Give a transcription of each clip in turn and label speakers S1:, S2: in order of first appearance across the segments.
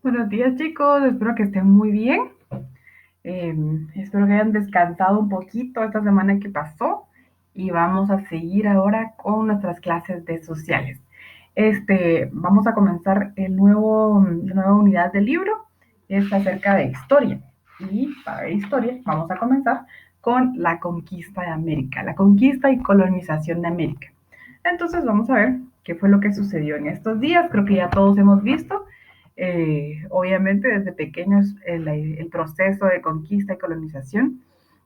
S1: Buenos días chicos, espero que estén muy bien. Espero que hayan descansado un poquito esta semana que pasó y vamos a seguir ahora con nuestras clases de sociales. Vamos a comenzar la nueva unidad del libro, es acerca de historia. Y para ver historia, vamos a comenzar con la conquista de América, la conquista y colonización de América. Entonces vamos a ver qué fue lo que sucedió en estos días. Creo que ya todos hemos visto, obviamente desde pequeños, el proceso de conquista y colonización,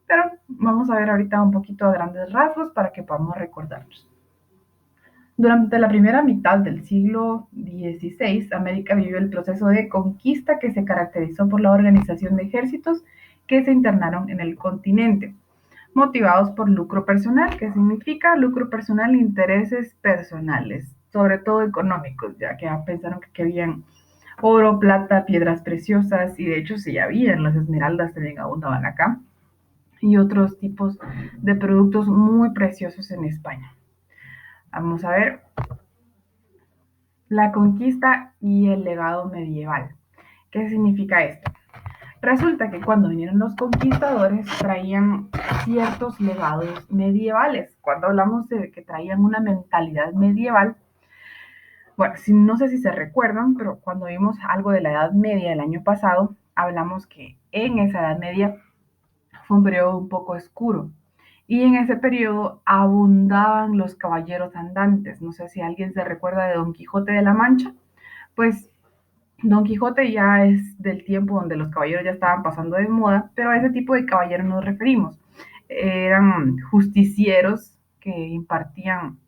S1: pero vamos a ver ahorita un poquito a grandes rasgos para que podamos recordarnos. Durante la primera mitad del siglo XVI, América vivió el proceso de conquista que se caracterizó por la organización de ejércitos que se internaron en el continente, motivados por lucro personal. ¿Qué significa lucro personal? Intereses personales, sobre todo económicos, ya que pensaron que querían oro, plata, piedras preciosas, y de hecho sí habían, las esmeraldas también abundaban acá, y otros tipos de productos muy preciosos en España. Vamos a ver la conquista y el legado medieval. ¿Qué significa esto? Resulta que cuando vinieron los conquistadores traían ciertos legados medievales. Cuando hablamos de que traían una mentalidad medieval, bueno, no sé si se recuerdan, pero cuando vimos algo de la Edad Media el año pasado, hablamos que en esa Edad Media fue un periodo un poco oscuro. Y en ese periodo abundaban los caballeros andantes. No sé si alguien se recuerda de Don Quijote de la Mancha. Pues Don Quijote ya es del tiempo donde los caballeros ya estaban pasando de moda, pero a ese tipo de caballeros nos referimos. Eran justicieros que impartían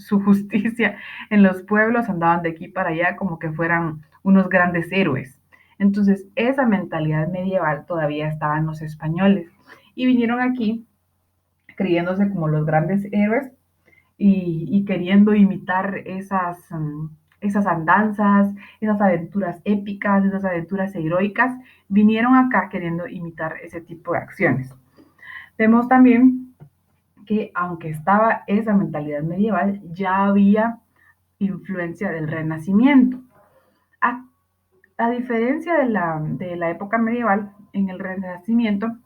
S1: su justicia en los pueblos, andaban de aquí para allá como que fueran unos grandes héroes. Entonces, esa mentalidad medieval todavía estaba en los españoles y vinieron aquí creyéndose como los grandes héroes y queriendo imitar esas andanzas, esas aventuras épicas, esas aventuras heroicas, vinieron acá queriendo imitar ese tipo de acciones. Vemos también que aunque estaba esa mentalidad medieval, ya había influencia del Renacimiento. A, a diferencia de la época medieval, en el Renacimiento,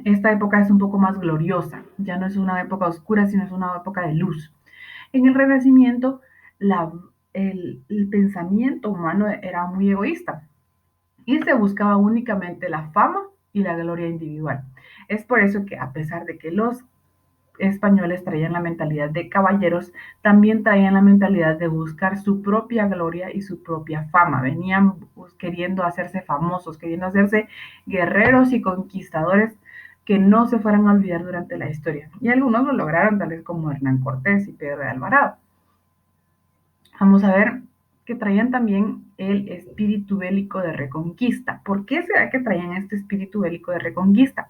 S1: esta época es un poco más gloriosa, ya no es una época oscura, sino es una época de luz. En el Renacimiento, la, el pensamiento humano era muy egoísta y se buscaba únicamente la fama y la gloria individual. Es por eso que a pesar de que los españoles traían la mentalidad de caballeros, también traían la mentalidad de buscar su propia gloria y su propia fama. Venían queriendo hacerse famosos, queriendo hacerse guerreros y conquistadores que no se fueran a olvidar durante la historia. Y algunos lo lograron, tal vez como Hernán Cortés y Pedro de Alvarado. Vamos a ver que traían también el espíritu bélico de reconquista. ¿Por qué será que traían este espíritu bélico de reconquista?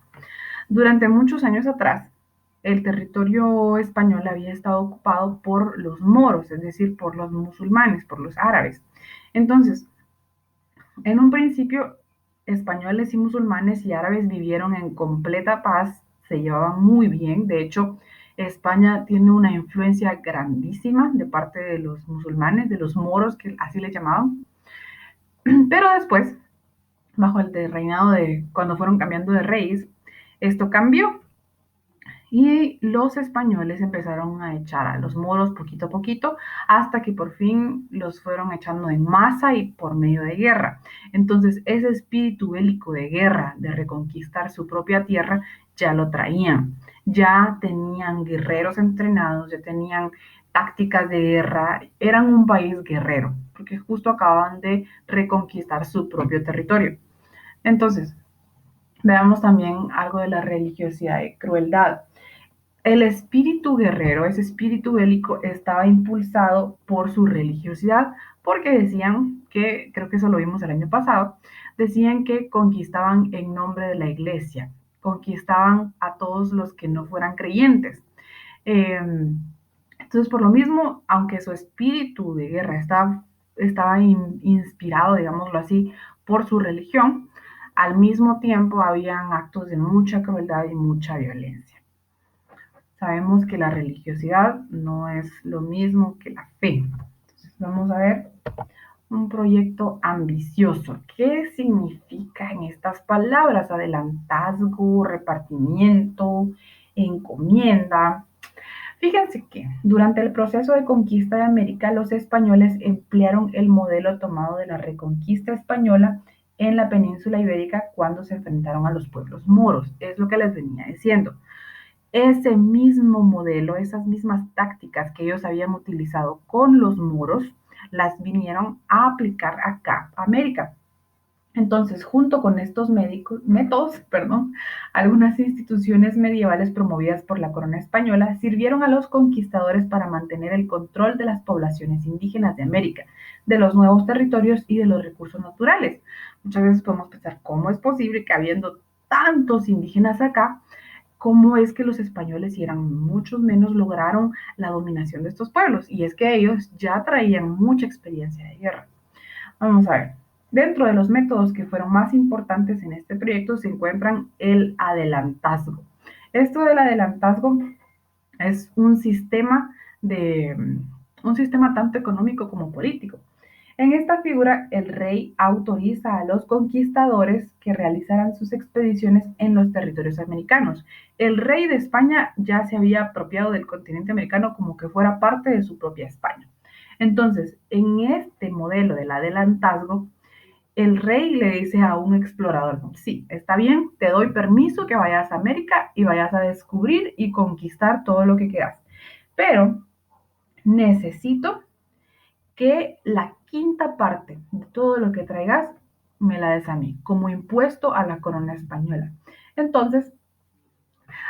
S1: Durante muchos años atrás, el territorio español había estado ocupado por los moros, es decir, por los musulmanes, por los árabes. Entonces, en un principio, españoles y musulmanes y árabes vivieron en completa paz, se llevaban muy bien. De hecho, España tiene una influencia grandísima de parte de los musulmanes, de los moros, que así les llamaban. Pero después, bajo el reinado de cuando fueron cambiando de reyes, esto cambió y los españoles empezaron a echar a los moros poquito a poquito hasta que por fin los fueron echando en masa y por medio de guerra. Entonces ese espíritu bélico de guerra, de reconquistar su propia tierra, ya lo traían. Ya tenían guerreros entrenados, ya tenían tácticas de guerra, eran un país guerrero, porque justo acababan de reconquistar su propio territorio. Entonces, veamos también algo de la religiosidad y crueldad. El espíritu guerrero, ese espíritu bélico, estaba impulsado por su religiosidad, porque decían que, creo que eso lo vimos el año pasado, decían que conquistaban en nombre de la iglesia, conquistaban a todos los que no fueran creyentes. Eh, entonces, por lo mismo, aunque su espíritu de guerra estaba inspirado, digámoslo así, por su religión, al mismo tiempo habían actos de mucha crueldad y mucha violencia. Sabemos que la religiosidad no es lo mismo que la fe. Entonces, vamos a ver un proyecto ambicioso. ¿Qué significan estas palabras? Adelantazgo, repartimiento, encomienda. Fíjense que durante el proceso de conquista de América, los españoles emplearon el modelo tomado de la reconquista española en la península ibérica cuando se enfrentaron a los pueblos moros. Es lo que les venía diciendo. Ese mismo modelo, esas mismas tácticas que ellos habían utilizado con los moros, las vinieron a aplicar acá, a América. Entonces, junto con estos métodos, algunas instituciones medievales promovidas por la corona española sirvieron a los conquistadores para mantener el control de las poblaciones indígenas de América, de los nuevos territorios y de los recursos naturales. Muchas veces podemos pensar, ¿cómo es posible que habiendo tantos indígenas acá, cómo es que los españoles, y eran muchos menos, lograron la dominación de estos pueblos? Y es que ellos ya traían mucha experiencia de guerra. Vamos a ver. Dentro de los métodos que fueron más importantes en este proyecto se encuentran el adelantazgo. Esto del adelantazgo es un sistema tanto económico como político. En esta figura, el rey autoriza a los conquistadores que realizaran sus expediciones en los territorios americanos. El rey de España ya se había apropiado del continente americano como que fuera parte de su propia España. Entonces, en este modelo del adelantazgo, el rey le dice a un explorador, sí, está bien, te doy permiso que vayas a América y vayas a descubrir y conquistar todo lo que quieras, pero necesito que la quinta parte de todo lo que traigas me la des a mí, como impuesto a la corona española. Entonces,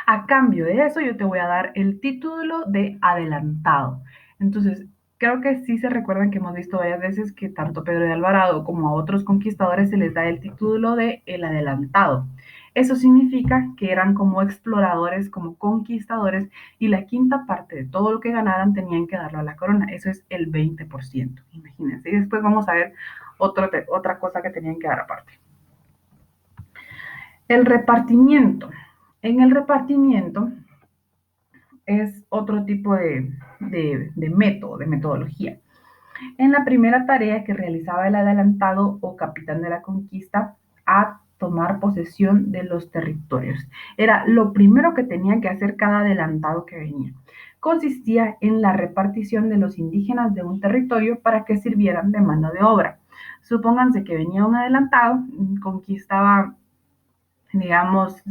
S1: a cambio de eso, yo te voy a dar el título de adelantado. Entonces, creo que sí se recuerdan que hemos visto varias veces que tanto Pedro de Alvarado como a otros conquistadores se les da el título de el adelantado. Eso significa que eran como exploradores, como conquistadores, y la quinta parte de todo lo que ganaran tenían que darlo a la corona. Eso es el 20%, imagínense. Y después vamos a ver otra cosa que tenían que dar aparte. El repartimiento. En el repartimiento es otro tipo de método, de metodología. En la primera tarea que realizaba el adelantado o capitán de la conquista, a tomar posesión de los territorios. Era lo primero que tenía que hacer cada adelantado que venía. Consistía en la repartición de los indígenas de un territorio para que sirvieran de mano de obra. Supónganse que venía un adelantado, conquistaba, digamos,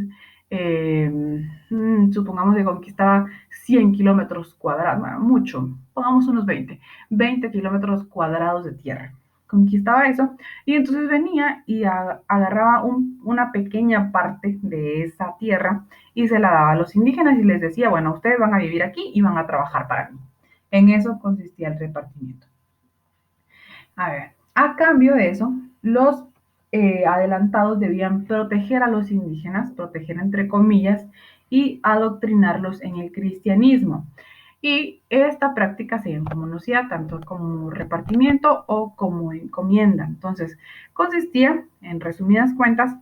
S1: supongamos que conquistaba 100 kilómetros cuadrados, bueno, mucho, pongamos unos 20 kilómetros cuadrados de tierra. Conquistaba eso y entonces venía y agarraba una pequeña parte de esa tierra y se la daba a los indígenas y les decía, bueno, ustedes van a vivir aquí y van a trabajar para mí. En eso consistía el repartimiento. A ver, a cambio de eso, los adelantados debían proteger a los indígenas, proteger entre comillas, y adoctrinarlos en el cristianismo. Y esta práctica se conocía tanto como repartimiento o como encomienda. Entonces, consistía, en resumidas cuentas,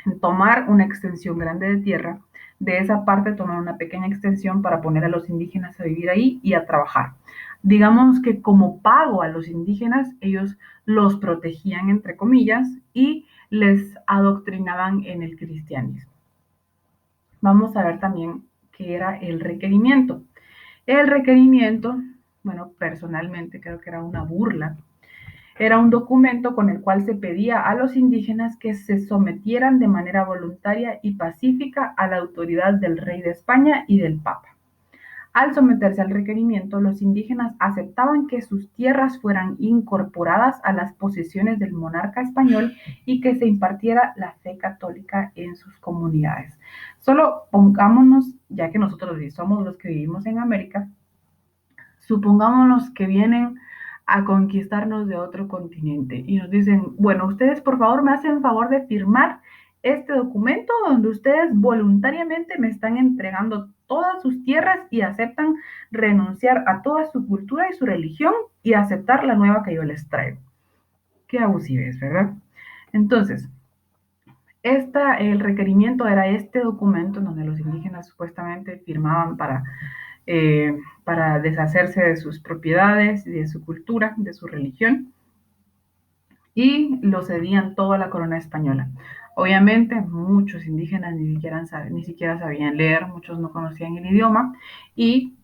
S1: en tomar una extensión grande de tierra, de esa parte tomar una pequeña extensión para poner a los indígenas a vivir ahí y a trabajar. Digamos que como pago a los indígenas, ellos los protegían, entre comillas, y les adoctrinaban en el cristianismo. Vamos a ver también qué era el requerimiento. El requerimiento, bueno, personalmente creo que era una burla. Era un documento con el cual se pedía a los indígenas que se sometieran de manera voluntaria y pacífica a la autoridad del rey de España y del Papa. Al someterse al requerimiento, los indígenas aceptaban que sus tierras fueran incorporadas a las posesiones del monarca español y que se impartiera la fe católica en sus comunidades. Solo pongámonos, ya que nosotros somos los que vivimos en América, supongámonos que vienen a conquistarnos de otro continente y nos dicen, bueno, ustedes por favor me hacen favor de firmar este documento donde ustedes voluntariamente me están entregando todas sus tierras y aceptan renunciar a toda su cultura y su religión y aceptar la nueva que yo les traigo. Qué abusivo es, ¿verdad? Entonces, el requerimiento era este documento en donde los indígenas supuestamente firmaban para deshacerse de sus propiedades, de su cultura, de su religión. y lo cedían todo a la corona española. Obviamente, muchos indígenas ni siquiera sabían leer, muchos no conocían el idioma, y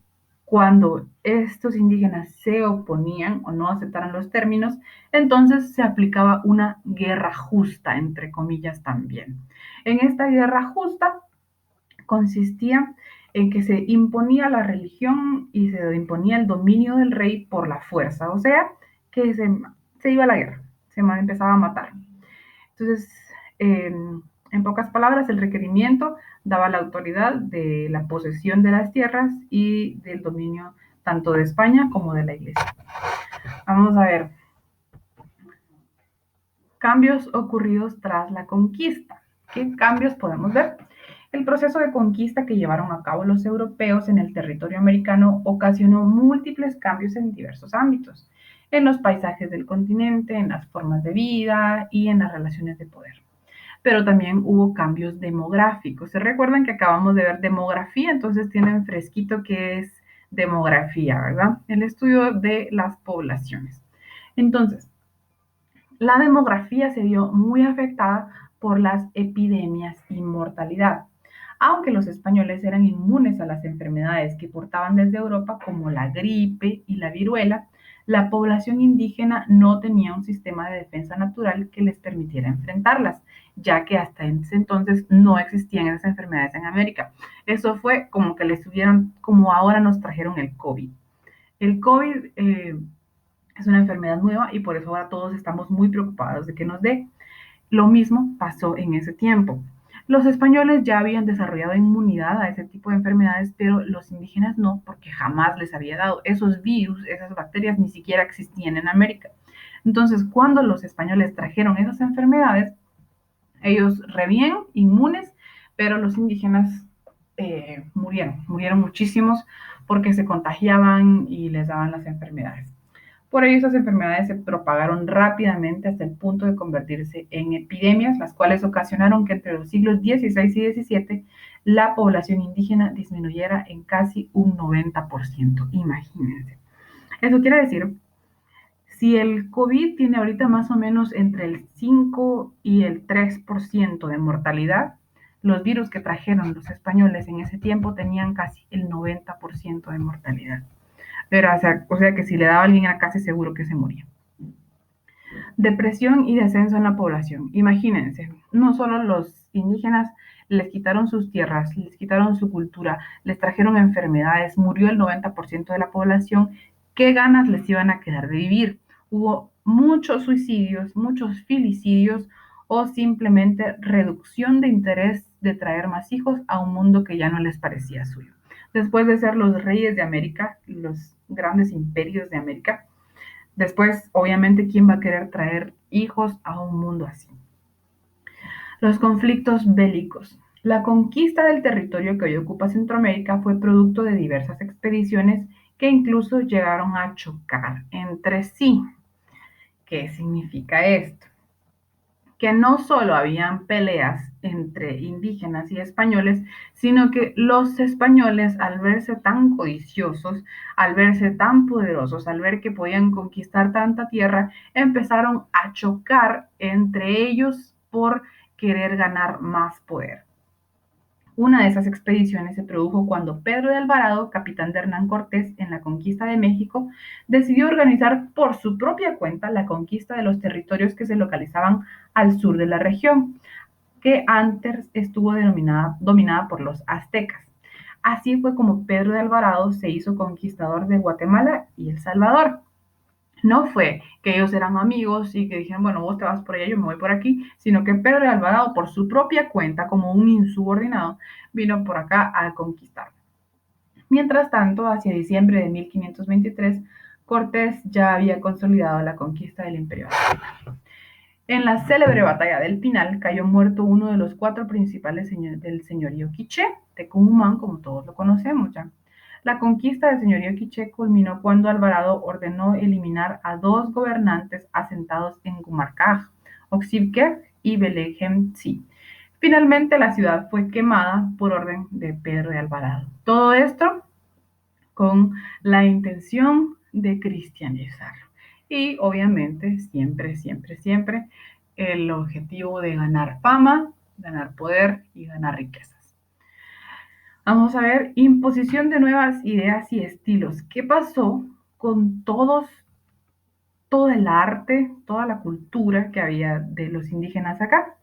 S1: cuando estos indígenas se oponían o no aceptaran los términos, entonces se aplicaba una guerra justa, entre comillas también. En esta guerra justa consistía en que se imponía la religión y se imponía el dominio del rey por la fuerza, o sea, que se iba a la guerra, se empezaba a matar. Entonces, en pocas palabras, el requerimiento daba la autoridad de la posesión de las tierras y del dominio tanto de España como de la Iglesia. Vamos a ver, cambios ocurridos tras la conquista. ¿Qué cambios podemos ver? El proceso de conquista que llevaron a cabo los europeos en el territorio americano ocasionó múltiples cambios en diversos ámbitos, en los paisajes del continente, en las formas de vida y en las relaciones de poder. Pero también hubo cambios demográficos. Se recuerdan que acabamos de ver demografía, entonces tienen fresquito que es demografía, ¿verdad? El estudio de las poblaciones. Entonces, la demografía se vio muy afectada por las epidemias y mortalidad. Aunque los españoles eran inmunes a las enfermedades que portaban desde Europa, como la gripe y la viruela, la población indígena no tenía un sistema de defensa natural que les permitiera enfrentarlas, ya que hasta ese entonces no existían esas enfermedades en América. Eso fue como que les tuvieran, como ahora nos trajeron el COVID. El COVID es una enfermedad nueva y por eso ahora todos estamos muy preocupados de que nos dé. Lo mismo pasó en ese tiempo. Los españoles ya habían desarrollado inmunidad a ese tipo de enfermedades, pero los indígenas no, porque jamás les había dado. Esos virus, esas bacterias ni siquiera existían en América. Entonces, cuando los españoles trajeron esas enfermedades, ellos re bien, inmunes, pero los indígenas murieron muchísimos porque se contagiaban y les daban las enfermedades. Por ello, esas enfermedades se propagaron rápidamente hasta el punto de convertirse en epidemias, las cuales ocasionaron que entre los siglos XVI y XVII la población indígena disminuyera en casi un 90%. Imagínense. Eso quiere decir, si el COVID tiene ahorita más o menos entre el 5 y el 3% de mortalidad, los virus que trajeron los españoles en ese tiempo tenían casi el 90% de mortalidad. Pero, o sea que si le daba a alguien a casi seguro que se moría. Depresión y descenso en la población. Imagínense, no solo los indígenas les quitaron sus tierras, les quitaron su cultura, les trajeron enfermedades, murió el 90% de la población, ¿qué ganas les iban a quedar de vivir? Hubo muchos suicidios, muchos filicidios o simplemente reducción de interés de traer más hijos a un mundo que ya no les parecía suyo. Después de ser los reyes de América, los grandes imperios de América, después, obviamente, ¿quién va a querer traer hijos a un mundo así? Los conflictos bélicos. La conquista del territorio que hoy ocupa Centroamérica fue producto de diversas expediciones que incluso llegaron a chocar entre sí. ¿Qué significa esto? Que no solo habían peleas entre indígenas y españoles, sino que los españoles, al verse tan codiciosos, al verse tan poderosos, al ver que podían conquistar tanta tierra, empezaron a chocar entre ellos por querer ganar más poder. Una de esas expediciones se produjo cuando Pedro de Alvarado, capitán de Hernán Cortés en la conquista de México, decidió organizar por su propia cuenta la conquista de los territorios que se localizaban al sur de la región, que antes estuvo dominada por los aztecas. Así fue como Pedro de Alvarado se hizo conquistador de Guatemala y El Salvador. No fue que ellos eran amigos y que dijeron, bueno, vos te vas por allá, yo me voy por aquí, sino que Pedro de Alvarado, por su propia cuenta, como un insubordinado, vino por acá a conquistar. Mientras tanto, hacia diciembre de 1523, Cortés ya había consolidado la conquista del imperio azteca. En la célebre batalla del Pinal cayó muerto uno de los 4 principales del señorío quiché, Tecumumán, como todos lo conocemos ya. La conquista del señorío quiché culminó cuando Alvarado ordenó eliminar a 2 gobernantes asentados en Gumarcaj, Oxibquej y Belejemtzi. Finalmente la ciudad fue quemada por orden de Pedro de Alvarado. Todo esto con la intención de cristianizar. y obviamente siempre, siempre, siempre el objetivo de ganar fama, ganar poder y ganar riquezas. Vamos a ver, imposición de nuevas ideas y estilos. ¿Qué pasó con todo el arte, toda la cultura que había de los indígenas acá?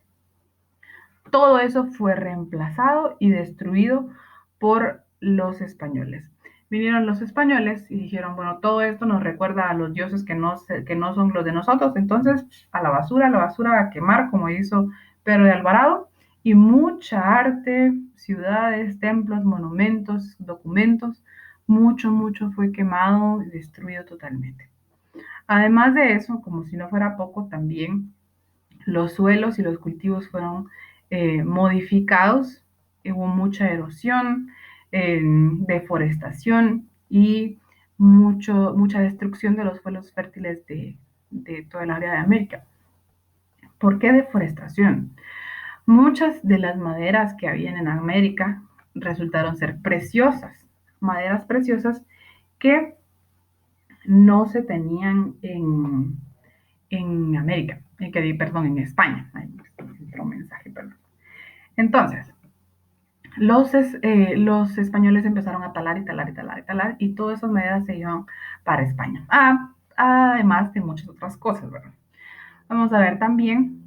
S1: Todo eso fue reemplazado y destruido por los españoles. Vinieron los españoles y dijeron, bueno, todo esto nos recuerda a los dioses que no son los de nosotros, entonces a la basura a quemar, como hizo Pedro de Alvarado, y mucha arte, ciudades, templos, monumentos, documentos, mucho fue quemado y destruido totalmente. Además de eso, como si no fuera poco, también los suelos y los cultivos fueron modificados, hubo mucha erosión, deforestación y mucha destrucción de los suelos fértiles de toda el área de América. ¿Por qué deforestación? Muchas de las maderas que habían en América resultaron ser preciosas, maderas preciosas que no se tenían en América, perdón, en España. Ay, otro mensaje, perdón. Entonces, los españoles empezaron a talar y talar y talar y talar y todas esas maderas se iban para España. Además de muchas otras cosas, ¿verdad? Vamos a ver también,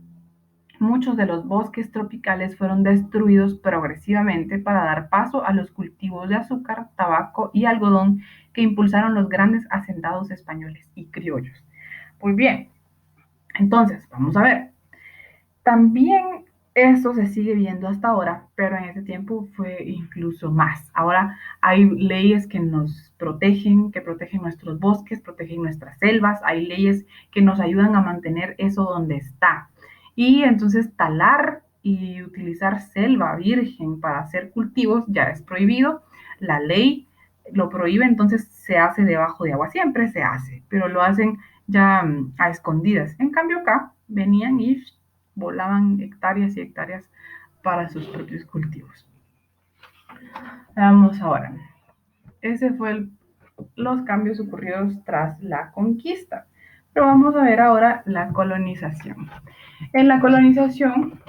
S1: muchos de los bosques tropicales fueron destruidos progresivamente para dar paso a los cultivos de azúcar, tabaco y algodón que impulsaron los grandes hacendados españoles y criollos. Muy bien, entonces, vamos a ver. También esto se sigue viendo hasta ahora, pero en ese tiempo fue incluso más. Ahora hay leyes que nos protegen, que protegen nuestros bosques, protegen nuestras selvas, hay leyes que nos ayudan a mantener eso donde está. Y entonces talar y utilizar selva virgen para hacer cultivos ya es prohibido. La ley lo prohíbe, entonces se hace debajo de agua, siempre se hace, pero lo hacen ya a escondidas. En cambio acá venían y volaban hectáreas y hectáreas para sus propios cultivos. Vamos ahora. Ese fue los cambios ocurridos tras la conquista. Pero vamos a ver ahora la colonización. En la colonización,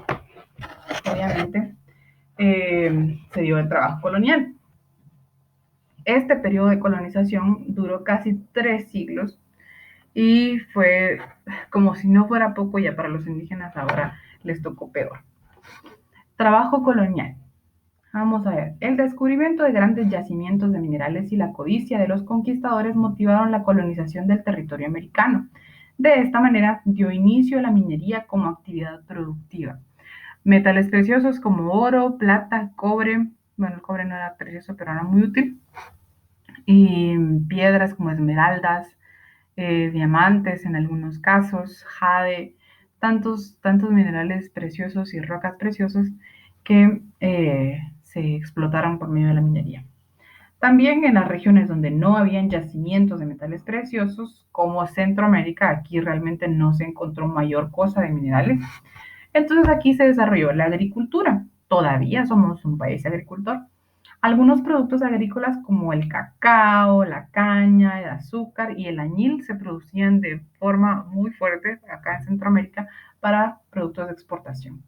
S1: obviamente, se dio el trabajo colonial. Este periodo de colonización duró casi 3 siglos y fue como si no fuera poco, ya para los indígenas ahora les tocó peor. Trabajo colonial. Vamos a ver, el descubrimiento de grandes yacimientos de minerales y la codicia de los conquistadores motivaron la colonización del territorio americano. De esta manera dio inicio a la minería como actividad productiva. Metales preciosos como oro, plata, cobre, bueno, el cobre no era precioso, pero era muy útil, y piedras como esmeraldas, diamantes en algunos casos, jade, tantos minerales preciosos y rocas preciosas que se explotaron por medio de la minería. También en las regiones donde no habían yacimientos de metales preciosos, como Centroamérica, aquí realmente no se encontró mayor cosa de minerales. Entonces aquí se desarrolló la agricultura. Todavía somos un país agricultor. Algunos productos agrícolas como el cacao, la caña, el azúcar y el añil se producían de forma muy fuerte acá en Centroamérica para productos de exportación.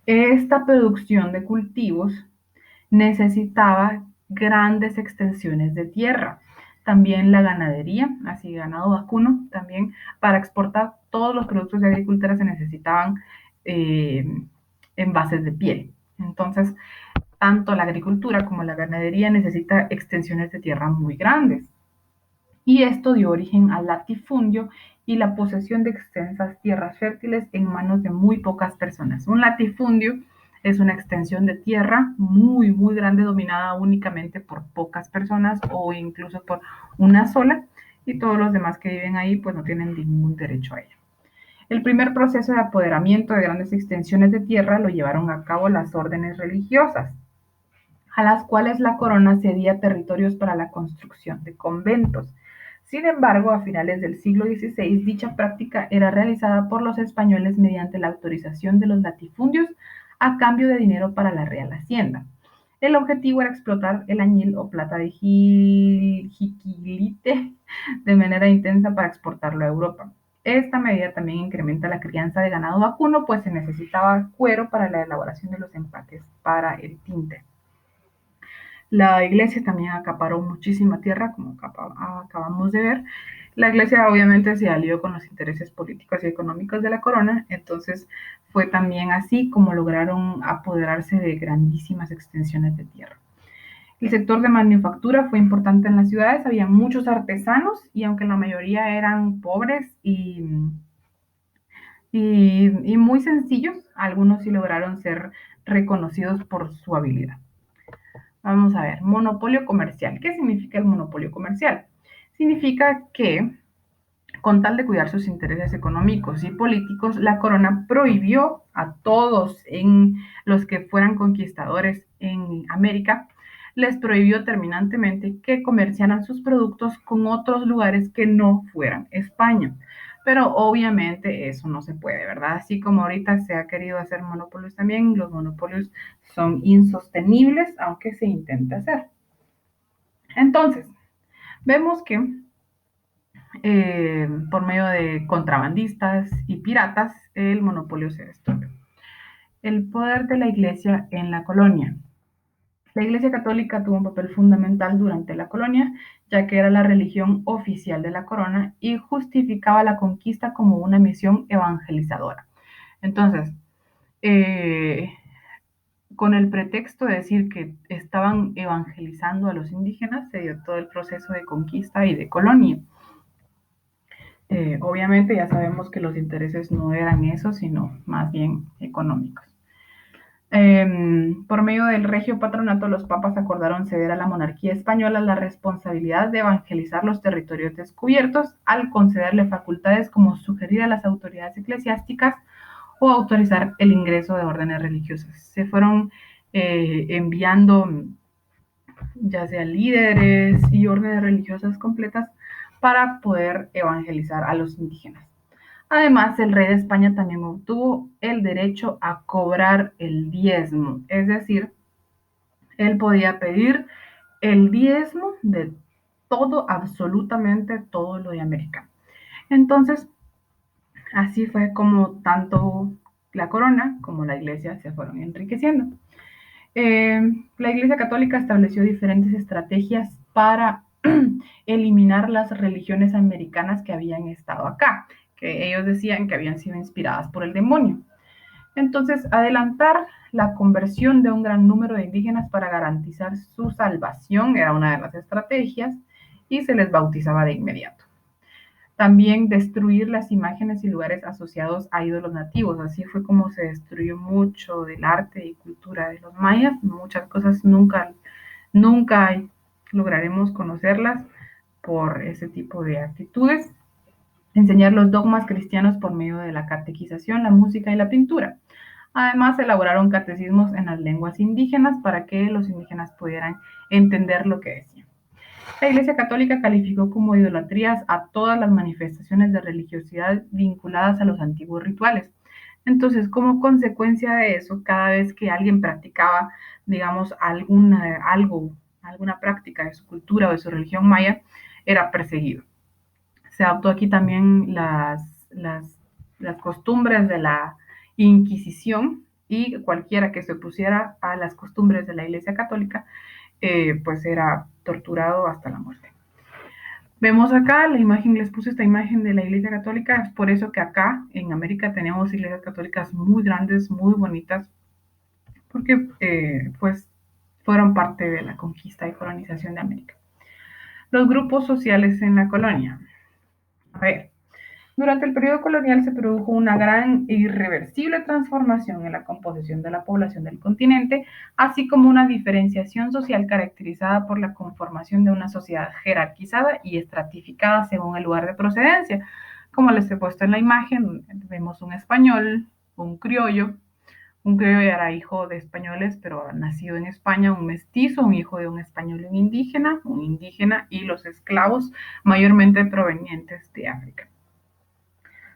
S1: Esta producción de cultivos necesitaba grandes extensiones de tierra. También la ganadería, así ganado vacuno, también para exportar todos los productos de agricultura se necesitaban envases de piel. Entonces, tanto la agricultura como la ganadería necesita extensiones de tierra muy grandes. Y esto dio origen al latifundio y la posesión de extensas tierras fértiles en manos de muy pocas personas. Un latifundio es una extensión de tierra muy grande dominada únicamente por pocas personas o incluso por una sola, y todos los demás que viven ahí pues no tienen ningún derecho a ella. El primer proceso de apoderamiento de grandes extensiones de tierra lo llevaron a cabo las órdenes religiosas, a las cuales la corona cedía territorios para la construcción de conventos. Sin embargo, a finales del siglo XVI, dicha práctica era realizada por los españoles mediante la autorización de los latifundios a cambio de dinero para la Real Hacienda. El objetivo era explotar el añil o plata de jiquilite de manera intensa para exportarlo a Europa. Esta medida también incrementa la crianza de ganado vacuno, pues se necesitaba cuero para la elaboración de los empaques para el tinte. La iglesia también acaparó muchísima tierra, como acabamos de ver. La iglesia obviamente se alió con los intereses políticos y económicos de la corona, entonces fue también así como lograron apoderarse de grandísimas extensiones de tierra. El sector de manufactura fue importante en las ciudades, había muchos artesanos y aunque la mayoría eran pobres y muy sencillos, algunos sí lograron ser reconocidos por su habilidad. Vamos a ver, monopolio comercial. ¿Qué significa el monopolio comercial? Significa que, con tal de cuidar sus intereses económicos y políticos, la corona prohibió a todos los que fueran conquistadores en América, les prohibió terminantemente que comerciaran sus productos con otros lugares que no fueran España. Pero obviamente eso no se puede, ¿verdad? Así como ahorita se ha querido hacer monopolios también, los monopolios son insostenibles, aunque se intenta hacer. Entonces, vemos que por medio de contrabandistas y piratas, el monopolio se destruyó. El poder de la iglesia en la colonia. La Iglesia Católica tuvo un papel fundamental durante la colonia, ya que era la religión oficial de la corona y justificaba la conquista como una misión evangelizadora. Entonces, eh, con el pretexto de decir que estaban evangelizando a los indígenas, se dio todo el proceso de conquista y de colonia. Obviamente ya sabemos que los intereses no eran esos, sino más bien económicos. Por medio del regio patronato, los papas acordaron ceder a la monarquía española la responsabilidad de evangelizar los territorios descubiertos al concederle facultades como sugerir a las autoridades eclesiásticas o autorizar el ingreso de órdenes religiosas. Se fueron enviando ya sea líderes y órdenes religiosas completas para poder evangelizar a los indígenas. Además, el rey de España también obtuvo el derecho a cobrar el diezmo, es decir, él podía pedir el diezmo de todo, absolutamente todo lo de América. Entonces, así fue como tanto la corona como la iglesia se fueron enriqueciendo. La Iglesia Católica estableció diferentes estrategias para eliminar las religiones americanas que habían estado acá, que ellos decían que habían sido inspiradas por el demonio. Entonces, adelantar la conversión de un gran número de indígenas para garantizar su salvación era una de las estrategias y se les bautizaba de inmediato. También destruir las imágenes y lugares asociados a ídolos nativos. Así fue como se destruyó mucho del arte y cultura de los mayas. Muchas cosas nunca lograremos conocerlas por ese tipo de actitudes. Enseñar los dogmas cristianos por medio de la catequización, la música y la pintura. Además, elaboraron catecismos en las lenguas indígenas para que los indígenas pudieran entender lo que decían. La Iglesia Católica calificó como idolatrías a todas las manifestaciones de religiosidad vinculadas a los antiguos rituales. Entonces, como consecuencia de eso, cada vez que alguien practicaba, digamos, alguna práctica de su cultura o de su religión maya, era perseguido. Se adoptó aquí también las costumbres de la Inquisición y cualquiera que se opusiera a las costumbres de la Iglesia Católica, pues era torturado hasta la muerte. Vemos acá la imagen, les puse esta imagen de la Iglesia Católica, es por eso que acá en América tenemos iglesias católicas muy grandes, muy bonitas, porque pues fueron parte de la conquista y colonización de América. Los grupos sociales en la colonia. A ver, durante el periodo colonial se produjo una gran e irreversible transformación en la composición de la población del continente, así como una diferenciación social caracterizada por la conformación de una sociedad jerarquizada y estratificada según el lugar de procedencia. Como les he puesto en la imagen, vemos un español, un criollo era hijo de españoles, pero nacido en España, un mestizo, un hijo de un español y un indígena y los esclavos mayormente provenientes de África.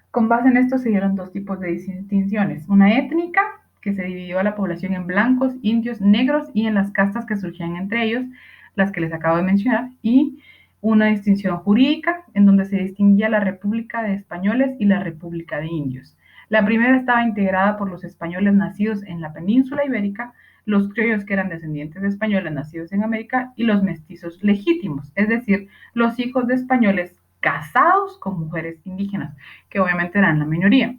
S1: Con base en esto se dieron dos tipos de distinciones, una étnica que se dividió a la población en blancos, indios, negros y en las castas que surgían entre ellos, las que les acabo de mencionar, y una distinción jurídica en donde se distinguía la República de Españoles y la República de Indios. La primera estaba integrada por los españoles nacidos en la península ibérica, los criollos que eran descendientes de españoles nacidos en América y los mestizos legítimos, es decir, los hijos de españoles casados con mujeres indígenas, que obviamente eran la minoría.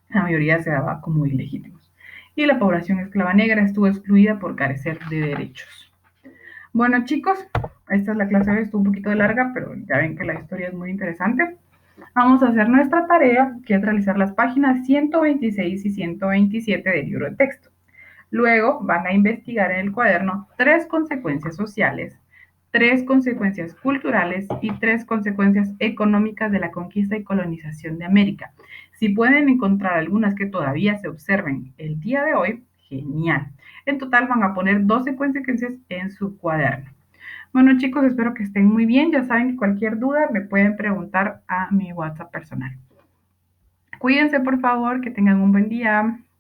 S1: La mayoría se daba como ilegítimos. Y la población esclava negra estuvo excluida por carecer de derechos. Bueno, chicos, esta es la clase de hoy, estuvo un poquito larga, pero ya ven que la historia es muy interesante. Vamos a hacer nuestra tarea, que es realizar las páginas 126 y 127 del libro de texto. Luego van a investigar en el cuaderno 3 consecuencias sociales, 3 consecuencias culturales y 3 consecuencias económicas de la conquista y colonización de América. Si pueden encontrar algunas que todavía se observen el día de hoy, genial. En total van a poner 12 consecuencias en su cuaderno. Bueno, chicos, espero que estén muy bien. Ya saben que cualquier duda me pueden preguntar a mi WhatsApp personal. Cuídense, por favor, que tengan un buen día.